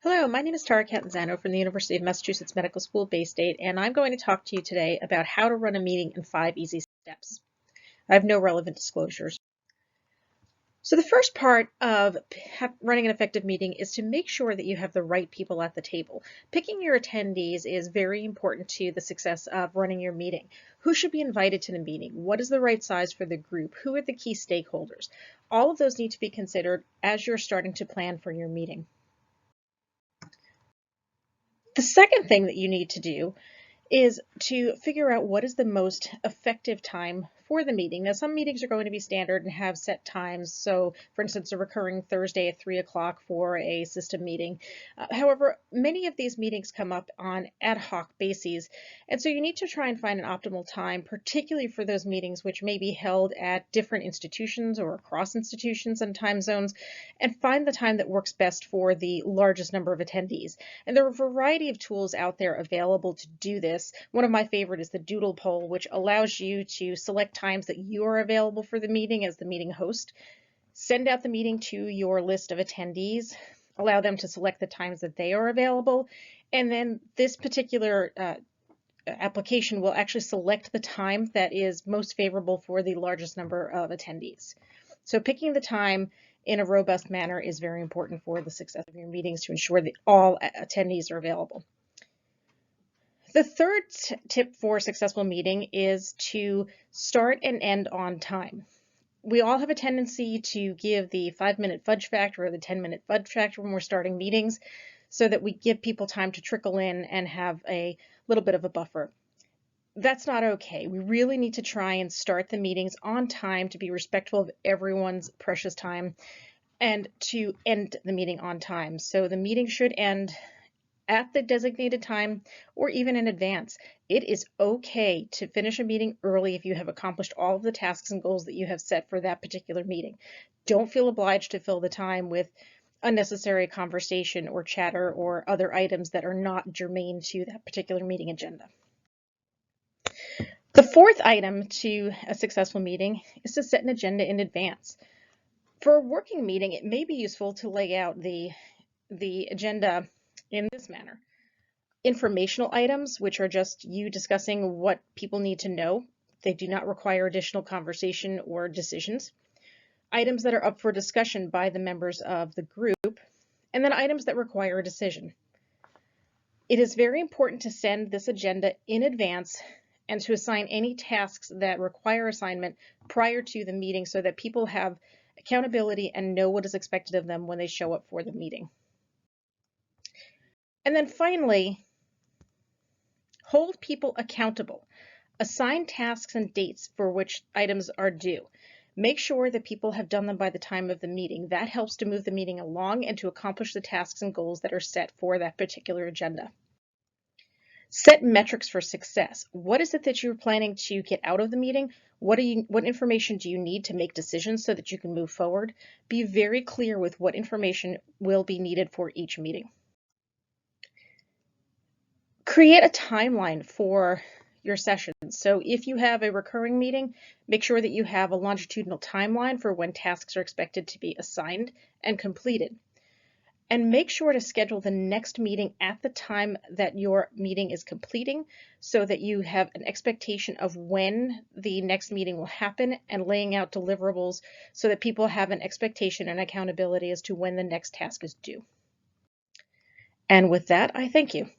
Hello, my name is Tara Catanzano from the University of Massachusetts Medical School Baystate, and I'm going to talk to you today about how to run a meeting in 5 easy steps. I have no relevant disclosures. So the first part of running an effective meeting is to make sure that you have the right people at the table. Picking your attendees is very important to the success of running your meeting. Who should be invited to the meeting? What is the right size for the group? Who are the key stakeholders? All of those need to be considered as you're starting to plan for your meeting. The second thing that you need to do is to figure out what is the most effective time for the meeting. Now, some meetings are going to be standard and have set times. So, for instance, a recurring Thursday at 3 o'clock for a system meeting. However, many of these meetings come up on ad hoc bases. And so you need to try and find an optimal time, particularly for those meetings which may be held at different institutions or across institutions and time zones, and find the time that works best for the largest number of attendees. And there are a variety of tools out there available to do this. One of my favorite is the Doodle poll, which allows you to select times that you are available for the meeting as the meeting host, send out the meeting to your list of attendees, allow them to select the times that they are available, and then this particular application will actually select the time that is most favorable for the largest number of attendees. So picking the time in a robust manner is very important for the success of your meetings to ensure that all attendees are available. The third tip for a successful meeting is to start and end on time. We all have a tendency to give the 5-minute fudge factor or the 10-minute fudge factor when we're starting meetings so that we give people time to trickle in and have a little bit of a buffer. That's not okay. We really need to try and start the meetings on time to be respectful of everyone's precious time and to end the meeting on time. So the meeting should end at the designated time or even in advance. It is okay to finish a meeting early if you have accomplished all of the tasks and goals that you have set for that particular meeting. Don't feel obliged to fill the time with unnecessary conversation or chatter or other items that are not germane to that particular meeting agenda. The fourth item to a successful meeting is to set an agenda in advance. For a working meeting, it may be useful to lay out the agenda in this manner. Informational items, which are just you discussing what people need to know. They do not require additional conversation or decisions. Items that are up for discussion by the members of the group, and then items that require a decision. It is very important to send this agenda in advance and to assign any tasks that require assignment prior to the meeting so that people have accountability and know what is expected of them when they show up for the meeting. And then finally, hold people accountable. Assign tasks and dates for which items are due. Make sure that people have done them by the time of the meeting. That helps to move the meeting along and to accomplish the tasks and goals that are set for that particular agenda. Set metrics for success. What is it that you're planning to get out of the meeting? What information do you need to make decisions so that you can move forward? Be very clear with what information will be needed for each meeting. Create a timeline for your sessions. So if you have a recurring meeting, make sure that you have a longitudinal timeline for when tasks are expected to be assigned and completed. And make sure to schedule the next meeting at the time that your meeting is completing so that you have an expectation of when the next meeting will happen and laying out deliverables so that people have an expectation and accountability as to when the next task is due. And with that, I thank you.